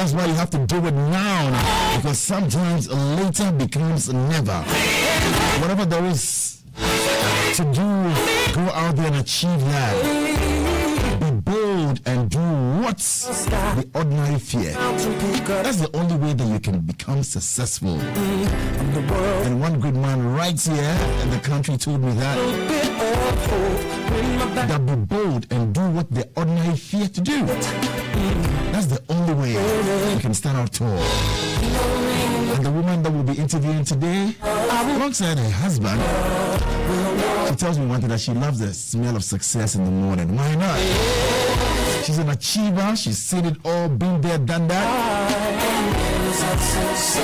That's why you have to do it now, because sometimes later becomes never. Whatever there is to do, go out there and achieve that. Be bold and do what's the ordinary fear. That's the only way that you can become successful. And one good man right here in the country told me that be bold and do what the ordinary fear to do. That's the only way you can stand out tall. And the woman that will be interviewing today, alongside her husband, she tells me one thing, that she loves the smell of success in the morning. Why not? She's an achiever. She's seen it all, been there, done that.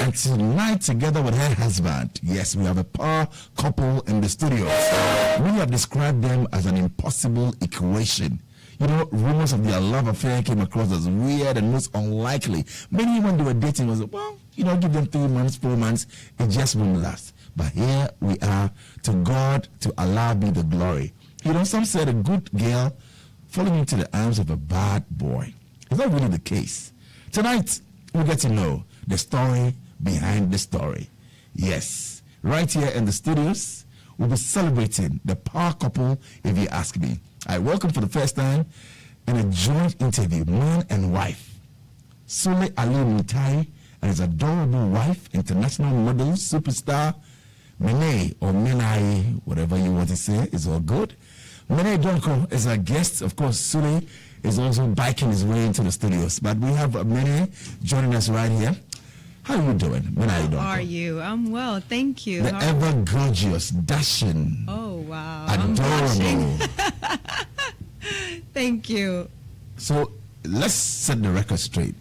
And tonight, together with her husband, yes, we have a power couple in the studio. We have described them as an impossible equation. You know, rumors of their love affair came across as weird and most unlikely. Many, when they were dating, was, well, you know, give them 3 months, 4 months, it just won't last. But here we are, to God, to Allah be the glory. You know, some said a good girl falling into the arms of a bad boy. Is that really the case? Tonight, we'll get to know the story behind the story. Yes, right here in the studios, we'll be celebrating the power couple, if you ask me. I welcome for the first time in a joint interview, man and wife, Sulley Muntari and his adorable wife, international model, superstar, Menaye or Menaye, whatever you want to say, is all good. Menaye Donkor is our guest. Of course, Sulley is also biking his way into the studios. But we have Menaye joining us right here. How are you doing, Menaye Donkor? How are you? I'm well, thank you. The ever gorgeous, dashing. Oh, wow. Adorable. Thank you. So let's set the record straight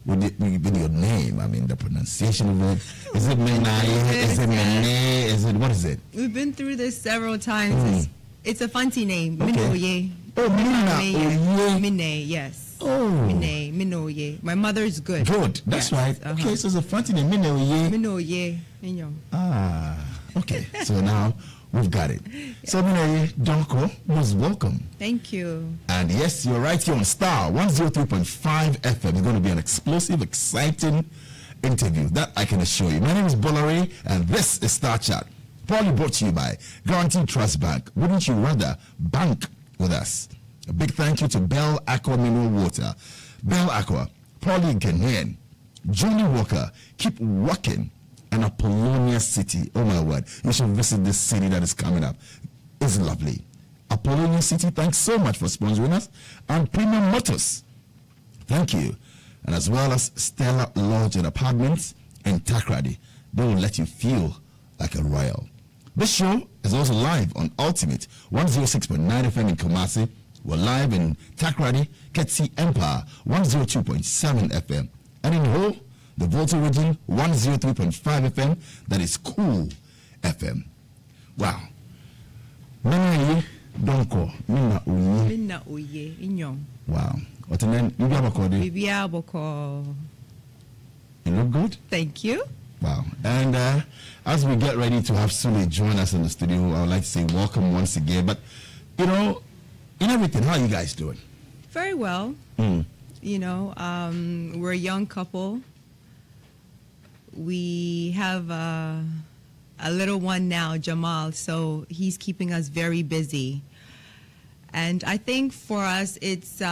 with your name. I mean, the pronunciation of it. Is it Menaye? Is it Menaye? Is it, what is it? We've been through this several times. It's a fancy name. Okay. Menaye. Oh, Menaye. Menaye, yes. Oh. Menaye, Menaye. My mother is good. Good. That's yes. right. Okay, so it's a fancy name. Menaye. Menaye. Ah, okay. So now we've got it. So Menaye Donkor, most welcome. Thank you. And yes, you're right here on Star 103.5 FM. It's going to be an explosive, exciting interview. That I can assure you. My name is Bola Ray, and this is Star Chat. Proudly brought to you by Guaranteed Trust Bank. Wouldn't you rather bank with us? A big thank you to Bell Aqua Mineral Water. Bell Aqua, proudly Ghanaian. Johnny Walker, keep walking. And Apollonia City, oh my word, you should visit this city that is coming up. It's lovely. Apollonia City, thanks so much for sponsoring us. And Premium Motors, thank you. And as well as Stella Lodge and Apartments in Takrady. They will let you feel like a royal. This show is also live on Ultimate 106.9 FM in Kumasi. We're live in Takrady, Ketsi Empire 102.7 FM. And in Ho, the Volta region 103.5 FM, that is Cool FM. Wow. Menaye Donkor, Minna Uye, Inyong. Wow. What and then you have a code? You look good? Thank you. Wow. And as we get ready to have Sulley join us in the studio, I would like to say welcome once again. But, you know, in everything, how are you guys doing? Very well. You know, we're a young couple. We have a little one now, Jamal, so he's keeping us very busy. And I think for us, it's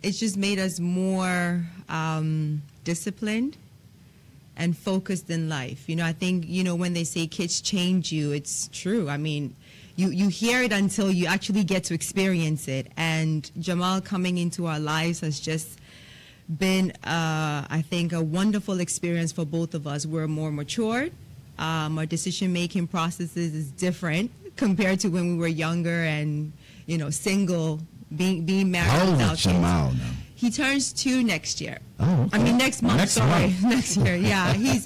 just made us more disciplined and focused in life. You know, I think, you know, when they say kids change you, it's true. I mean, you hear it until you actually get to experience it. And Jamal coming into our lives has just been, I think, a wonderful experience for both of us. We're more matured. Our decision-making processes is different compared to when we were younger and, you know, single, being married. How old is Jamal now? He turns 2 next year. Oh, okay. I mean, next month. Next month. Next year. Yeah, he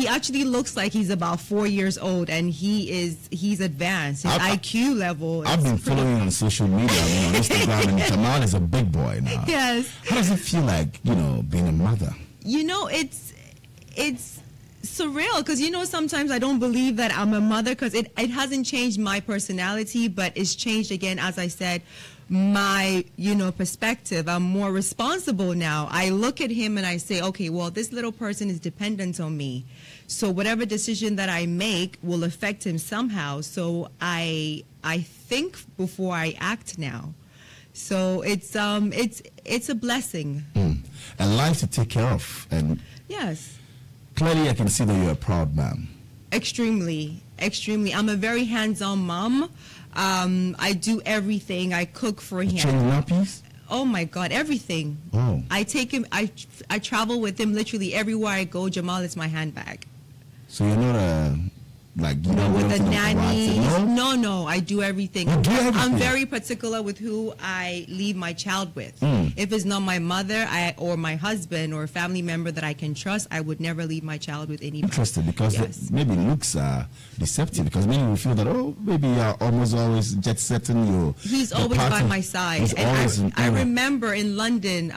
actually looks like he's about 4 years old, and he's advanced. His IQ level. I've been following on social media, I mean, on Instagram, and Jamal is a big boy now. Yes. How does it feel like, you know, being a mother? You know, it's surreal because, you know, sometimes I don't believe that I'm a mother because it hasn't changed my personality, but it's changed again, as I said, my, you know, perspective. I'm more responsible now. I look at him and I say, okay, well, this little person is dependent on me. So whatever decision that I make will affect him somehow. So I think before I act now. So it's a blessing. And life to take care of. And yes. Clearly I can see that you're a proud mom. Extremely, extremely. I'm a very hands-on mom. I do everything. I cook for him. Change nappies? Oh my God, everything. Oh. I take him. I travel with him literally everywhere I go. Jamal is my handbag. So you're not like you No, don't with go the to nanny. no? No, I do everything. You do everything? I'm very particular with who I leave my child with. If it's not my mother or my husband or a family member that I can trust, I would never leave my child with anybody. Interesting, because Yes. maybe looks are deceptive, because many will feel that, oh, maybe you're almost always jet setting your. He's always by my side. He's And always I remember in London,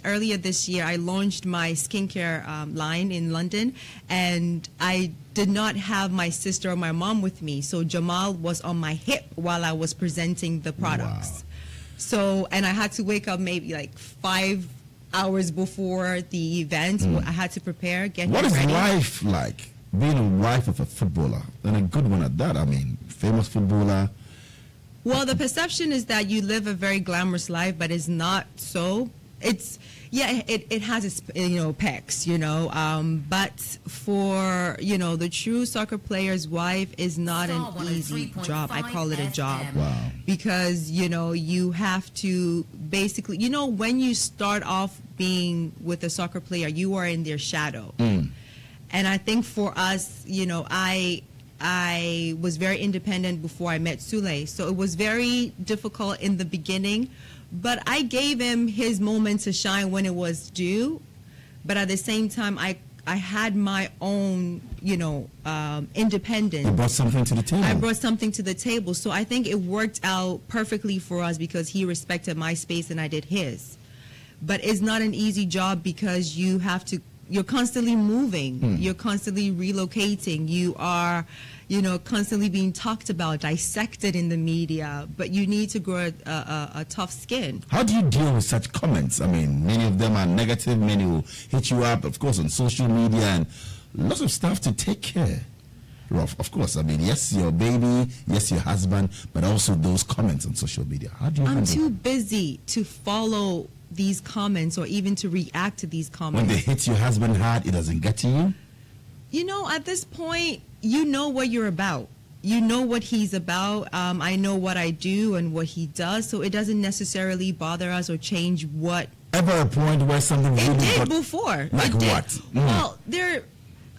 earlier this year, I launched my skincare line in London, and I did not have my sister or my mom with me. So Jamal was on my hip while I was presenting the products. Wow. So, and I had to wake up maybe like 5 hours before the event. I had to prepare, get What him is ready. life like, being a wife of a footballer, and a good one at that? I mean, famous footballer. Well, the perception is that you live a very glamorous life, but it's not so. It's, yeah, it has its, you know, pecs, you know, but for, you know, the true soccer player's wife is not an easy job. I call it a job. Wow. Because, you know, you have to basically, you know, when you start off being with a soccer player, you are in their shadow. And I think for us, you know, I was very independent before I met Sulley. So it was very difficult in the beginning, but I gave him his moment to shine when it was due. But at the same time, I had my own, you know, independence. You brought something to the table. I brought something to the table. So I think it worked out perfectly for us because he respected my space and I did his. But it's not an easy job because you have to, you're constantly moving. You're constantly relocating. You are, you know, constantly being talked about, dissected in the media. But you need to grow a tough skin. How do you deal with such comments? I mean, many of them are negative. Many will hit you up, of course, on social media, and lots of stuff to take care of. Of course, I mean, yes, your baby, yes, your husband, but also those comments on social media. How do you I'm handle too busy to follow these comments or even to react to these comments. when they hit your husband hard, it doesn't get to you? You know, at this point, you know what you're about. You know what he's about. I know what I do and what he does, so it doesn't necessarily bother us or change what. Ever a point where something It really did got, before. like It did. what? Well,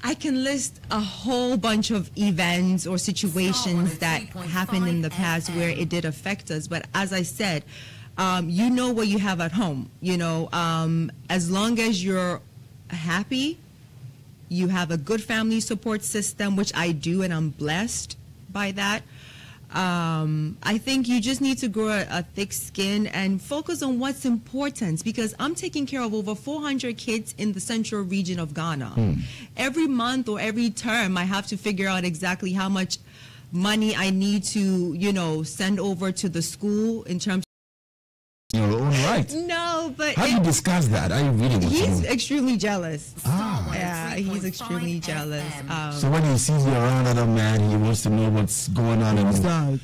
I can list a whole bunch of events or situations that happened in the past where it did affect us. But as I said, you know what you have at home. You know, as long as you're happy, you have a good family support system, which I do, and I'm blessed by that. I think you just need to grow a thick skin and focus on what's important, because I'm taking care of over 400 kids in the central region of Ghana. Every month or every term, I have to figure out exactly how much money I need to, you know, send over to the school in terms. Your own right. No, but How do you discuss that? Are you really he's extremely jealous. Ah. Yeah, he's extremely jealous. So when he sees you around other man, he wants to know what's going on in his life.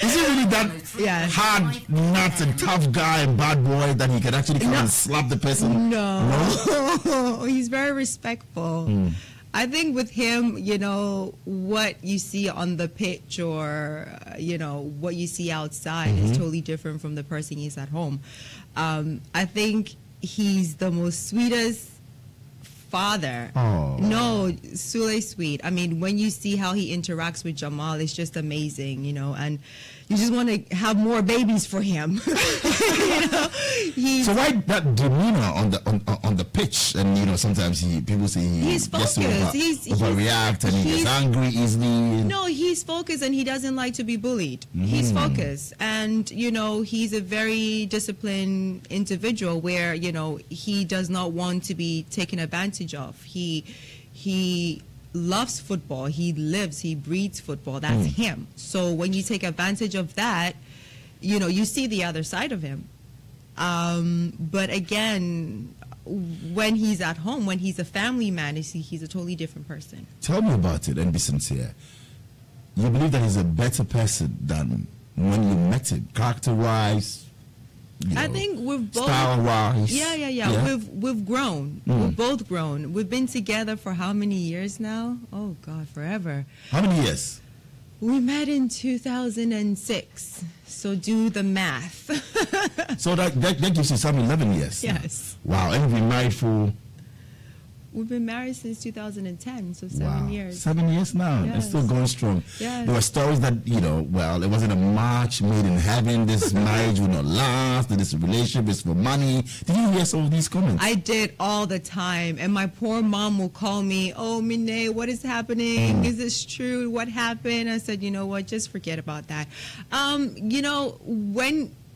Is he really that Yeah. hard nut and tough guy and bad boy that he can actually come and slap the person? No, he's very respectful. I think with him, you know, what you see on the pitch or, you know, what you see outside is totally different from the person he's at home. I think he's the most sweetest father. Oh. No, Sulley sweet. I mean, when you see how he interacts with Jamal, it's just amazing, you know, and you just want to have more babies for him. You know, So why that demeanor on the pitch? And you know, sometimes people say he's gets to focused. overreact and he gets angry easily. No, he's focused and he doesn't like to be bullied. He's focused, and you know, he's a very disciplined individual where, you know, he does not want to be taken advantage of. He loves football. He lives, he breathes football. That's him. So when you take advantage of that, you know, you see the other side of him. But again, when he's at home, when he's a family man, he's a totally different person. Tell me about it and be sincere. You believe that he's a better person than when you met him, character-wise? I think we've both style-wise. Yeah. We've grown. We've both grown. We've been together for how many years now? Oh God, forever. How many years? We met in 2006. So do the math. So that gives you some 11 years. Yes. Wow. And you've been married for? We've been married since 2010, so 7 years. 7 years now, yes. And still going strong. Yes. There were stories that, you know, well, it wasn't a match made in heaven. This marriage will not last. This relationship is for money. Did you hear some of these comments? I did all the time. And my poor mom will call me, oh, Menaye, what is happening? Is this true? What happened? I said, you know what, just forget about that. You know,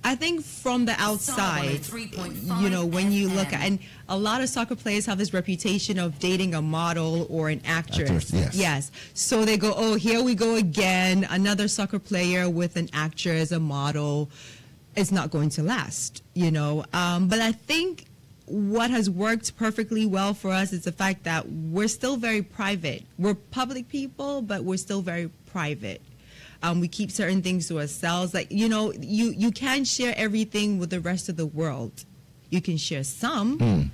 I think from the outside, you know, when you look at, and a lot of soccer players have this reputation of dating a model or an actress. Yes. So they go, oh, here we go again, another soccer player with an actress, a model. It's not going to last, you know. But I think what has worked perfectly well for us is the fact that we're still very private. We're public people, but we're still very private. We keep certain things to ourselves. Like, you know, you can't share everything with the rest of the world. You can share some,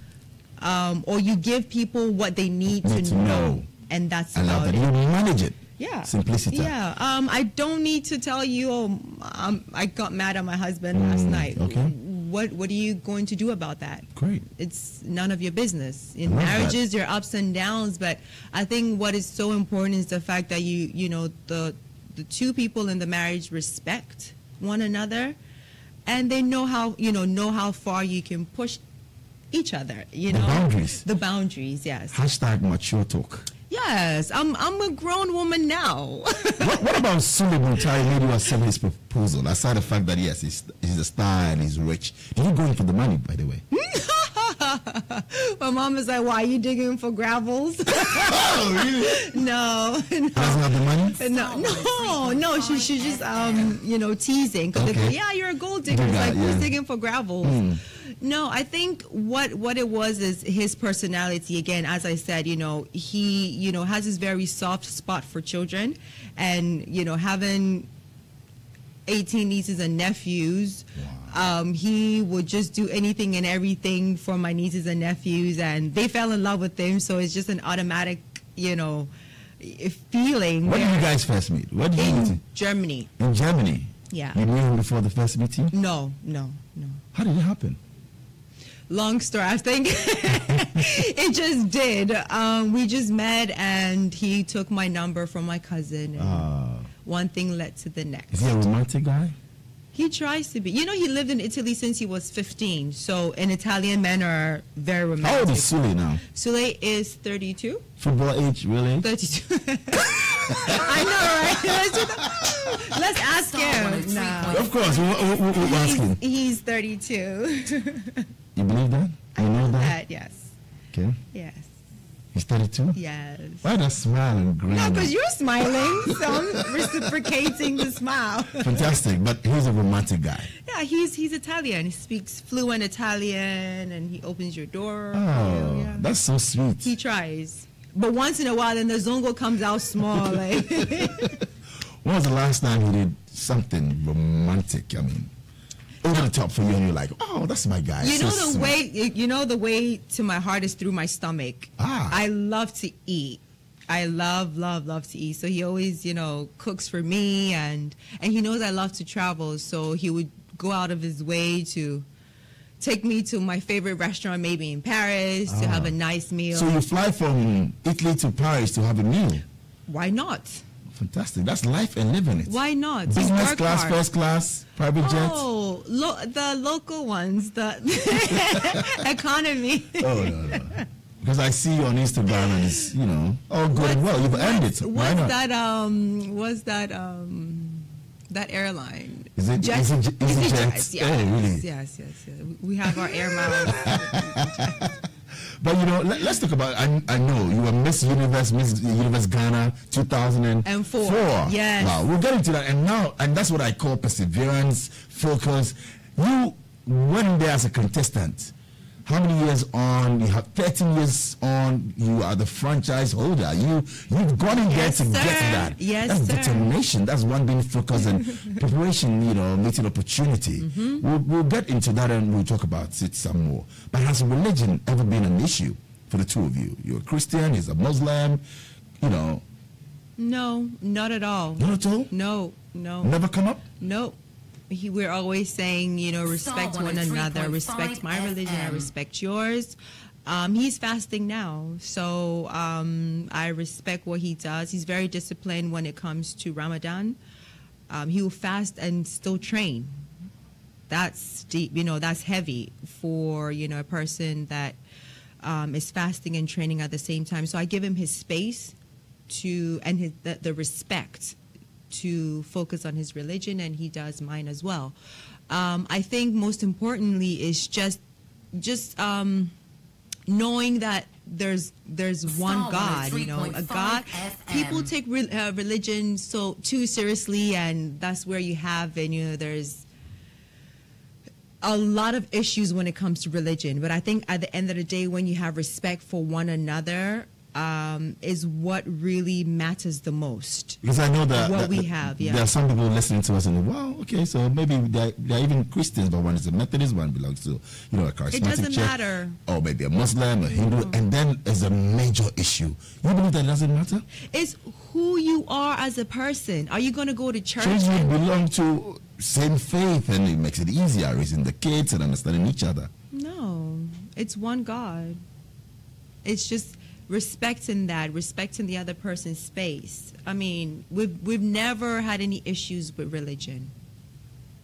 or you give people what they need to know. And that's about it. You manage it. Yeah. Simplicity. Yeah. I don't need to tell you, I got mad at my husband last night. Okay. What are you going to do about that? Great. It's none of your business. In marriages, there are ups and downs, but I think what is so important is the fact that you know, the two people in the marriage respect one another, and they know how far you can push each other. You know, the boundaries. Yes. Hashtag mature talk. Yes, I'm a grown woman now. what about Sulley Muntari made you accept his proposal? Aside the fact that yes, he's a star and he's rich. Did you go in for the money, by the way? My mom is like, why are you digging for gravels? Oh, really? No. Doesn't have the money? No. She's just you know, teasing. Because they go, yeah, you're a gold digger. It's like, who's digging for gravels? No, I think what it was is his personality. Again, as I said, you know, he, you know, has this very soft spot for children, and, you know, having 18 nieces and nephews. Wow. He would just do anything and everything for my nieces and nephews, and they fell in love with him. So it's just an automatic, you know, feeling. When did you guys first meet? What did you meet? In Germany. In Germany? Yeah. You knew him before the first meeting? No. How did it happen? Long story. I think it just did. We just met, and he took my number from my cousin. And one thing led to the next. Is he a romantic guy? He tries to be. You know, he lived in Italy since he was 15. So, and Italian men are very romantic. How old is Sulley now? Sulley is 32. Football age, really? 32. I know, right? Let's ask him. No. Of course, we'll ask him. He's 32. You believe that? You know that? Yes. Okay. Yes. He's 32? Yes. Why that smile and grin? No, because you're smiling, so I'm reciprocating the smile. Fantastic, but he's a romantic guy. Yeah, he's Italian. He speaks fluent Italian, and he opens your door. Oh, yeah. That's so sweet. He tries. But once in a while, then the zongo comes out small. Like. When was the last time he did something romantic? I mean, over the top for you, and you're like, oh, that's my guy. You know the way to my heart is through my stomach. I love to eat. I love to eat. So he always, you know, cooks for me, and he knows I love to travel. So he would go out of his way to take me to my favorite restaurant, maybe in Paris, to have a nice meal. So you fly from Italy to Paris to have a meal? Why not? Fantastic. That's life and living it. Why not? Business class, first class, private jets? Oh, the local ones, the economy. Oh, no. Because I see you on Instagram and it's, you know, all good and well. You've earned it. What's that airline? Is it EasyJet? Yes. Oh, really? Yes. We have our air miles. But let's talk about. I know you were Miss Universe Ghana 2004. Yes. Wow, we'll get into that, and that's what I call perseverance, focus. You went in there as a contestant. How many years on? You have 13 years on. You are the franchise holder. You've gone in there to get that. Yes, that's sir. Determination. That's one being focus and preparation. Meeting opportunity. We'll get into that and we'll talk about it some more. But has religion ever been an issue for the two of you? You're a Christian. He's a Muslim. No, not at all. Not at all. No. Never come up. No. We're always saying, respect one another, respect my religion, I respect yours. He's fasting now, so I respect what he does. He's very disciplined when it comes to Ramadan. He will fast and still train. That's deep, that's heavy for, a person that is fasting and training at the same time. So I give him his space and the respect to focus on his religion, and he does mine as well. I think most importantly is just knowing that there's one God, a God. People take religion too seriously, and that's where you have, there's a lot of issues when it comes to religion. But I think at the end of the day, when you have respect for one another, is what really matters the most. Because I know that what we have, there are some people listening to us and wow, okay, so maybe they're even Christians, but one is a Methodist, one belongs to a charismatic It doesn't church, matter. or maybe a Muslim, a Hindu, and then there's a major issue. You believe that doesn't matter? It's who you are as a person. Are you going to go to church? Church you belong to same faith, and it makes it easier raising the kids and understanding each other. No, it's one God. It's just respecting the other person's space. I mean, we've never had any issues with religion.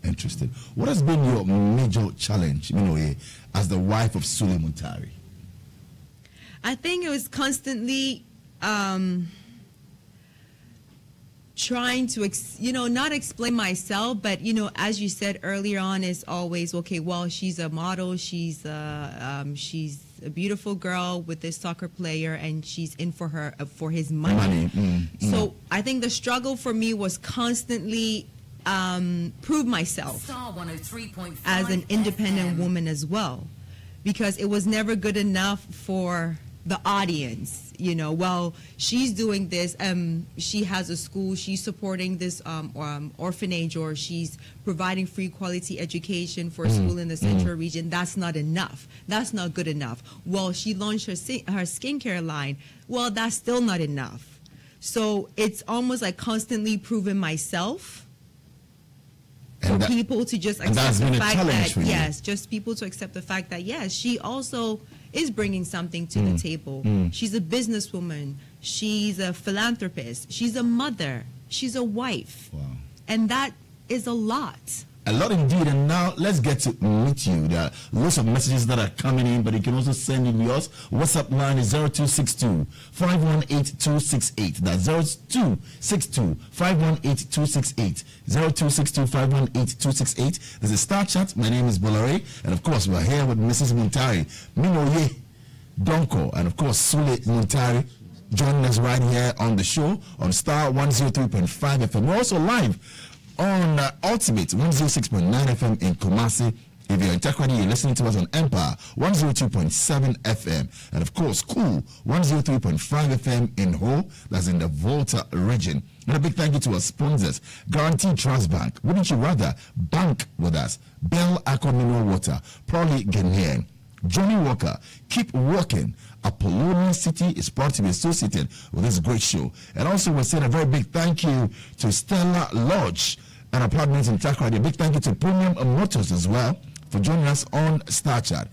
Interesting. What has been your major challenge, as the wife of Sulley Muntari? I think it was constantly trying to, not explain myself, but, as you said earlier on, is always, okay, well, she's a model, she's a beautiful girl with this soccer player, and she's in for his money. So I think the struggle for me was constantly prove myself as an independent woman as well, because it was never good enough for the audience. Well, she's doing this, she has a school, she's supporting this orphanage, or she's providing free quality education for a school in the central region. That's not enough. That's not good enough. Well, she launched her skincare line. Well, that's still not enough. So it's almost like constantly proving myself for people to just accept the fact that, yes, just people to accept the fact that, yes, she also is bringing something to the table. She's a businesswoman. She's a philanthropist. She's a mother. She's a wife. Wow. And that is a lot. A lot indeed. And now let's get to meet you. There are lots of messages that are coming in, but you can also send in yours. WhatsApp line is 0262-518-268. That's 0262-518-268. 0262-518-268. There's a star chat. My name is Bola Ray. And of course, we're here with Mrs. Muntari, Menaye Donkor, and of course, Sulley Muntari, joining us right here on the show on Star 103.5 FM. We're also live on Ultimate 106.9 FM in Kumasi. If you're in Takoradi, you're listening to us on Empire 102.7 FM. And of course, Cool 103.5 FM in Ho, that's in the Volta region. And a big thank you to our sponsors, Guaranteed Trust Bank. Wouldn't you rather bank with us? Bell Aqua Mineral Water, probably Ghanaian. Johnny Walker, keep walking. Apollonia City is proud to be associated with this great show. And also, we're saying a very big thank you to Stella Lodge and Apartments in Takoradi. A big thank you to Premium Motors as well for joining us on Star Chat.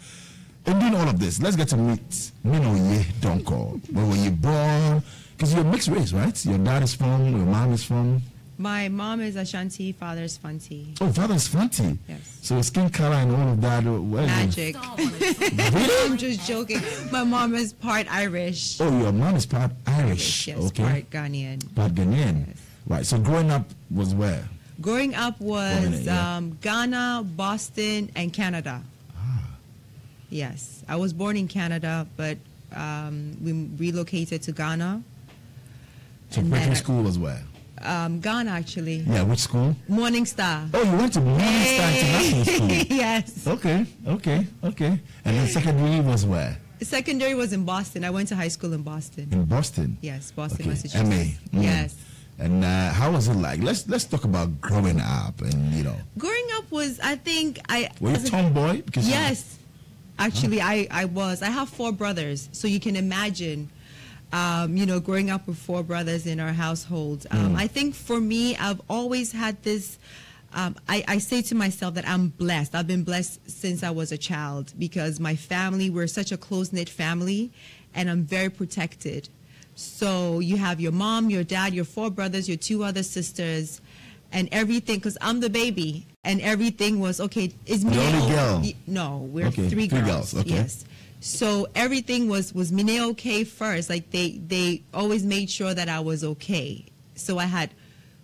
In doing all of this, let's get to meet Menaye Donkor. Where were you born? Because you're mixed race, right? Your dad is from, your mom is from? My mom is Ashanti, father is Fanti. Oh, father is Fanti? Yes. So skin color and all of that. Magic. Really? I'm just joking. My mom is part Irish. Oh, your mom is part Irish. Yes, okay. Part Ghanaian. Part Ghanaian. Yes. Right. So growing up was where? Growing up was Ghana, Boston, and Canada. Yes. I was born in Canada, but we relocated to Ghana. So preparatory school was where? Ghana, actually. Yeah, which school? Morning Star. Oh, you went to Morning Star International School. Yes. Okay. And then secondary was where? Secondary was in Boston. I went to high school in Boston. In Boston? Yes, Boston, Okay. Massachusetts. MA. Yes. And how was it like? Let's talk about growing up and Growing up was, I think, Were you a tomboy? Because yes. Actually, I was. I have 4 brothers, so you can imagine, growing up with 4 brothers in our household. I think for me, I've always had this. I say to myself that I'm blessed. I've been blessed since I was a child because my family, we're such a close-knit family, and I'm very protected. So you have your mom, your dad, your 4 brothers, your 2 other sisters, and everything, because I'm the baby, and everything was, okay, is me. The only girl? No, we're Okay, 3 girls. Okay. Yes. So everything was Menaye okay first. Like they always made sure that I was okay. So I had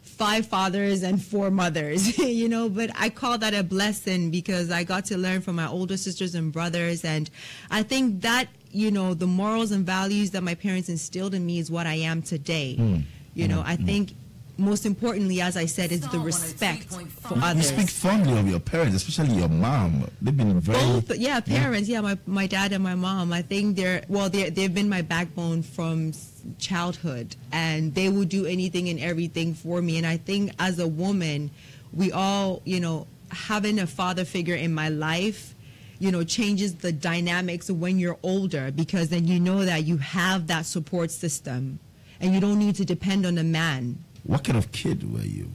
5 fathers and 4 mothers, but I call that a blessing because I got to learn from my older sisters and brothers. And I think that, the morals and values that my parents instilled in me is what I am today. I think most importantly, as I said, is the respect for others. You speak fondly of your parents, especially your mom. They've been very... Parents. Yeah, my dad and my mom. I think they've been my backbone from childhood, and they will do anything and everything for me. And I think as a woman, we all, having a father figure in my life, changes the dynamics when you're older, because then you know that you have that support system and you don't need to depend on a man. What kind of kid were you?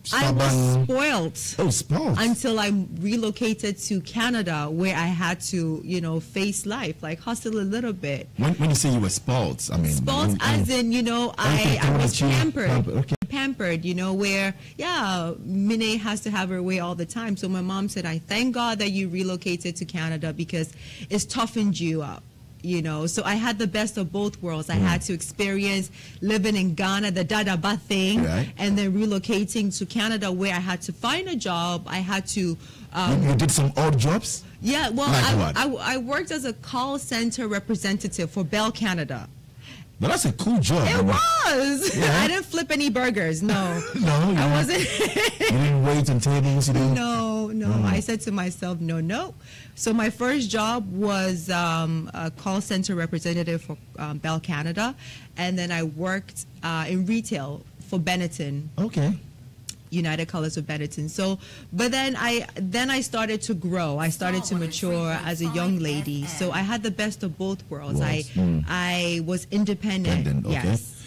Stubborn? I was spoiled. Oh, spoiled. Until I relocated to Canada, where I had to, face life, like hustle a little bit. When you say you were spoiled, I mean... Spoiled as in, I was pampered. Okay. Pampered, where, Menaye has to have her way all the time. So my mom said, I thank God that you relocated to Canada because it's toughened you up. So I had the best of both worlds. I had to experience living in Ghana, the Dadaba thing, right, and then relocating to Canada where I had to find a job. I had to... you did some odd jobs? Yeah, well, like I worked as a call center representative for Bell Canada. But that's a cool job. It was. Yeah. I didn't flip any burgers. No. No, I wasn't. You didn't wait on tables. You didn't. No. I said to myself, no. So my first job was a call center representative for Bell Canada, and then I worked in retail for Benetton. Okay. United Colors of Benetton. So, but then I started to grow. I started to mature as a young lady. So I had the best of both worlds. I was independent. Okay. Yes.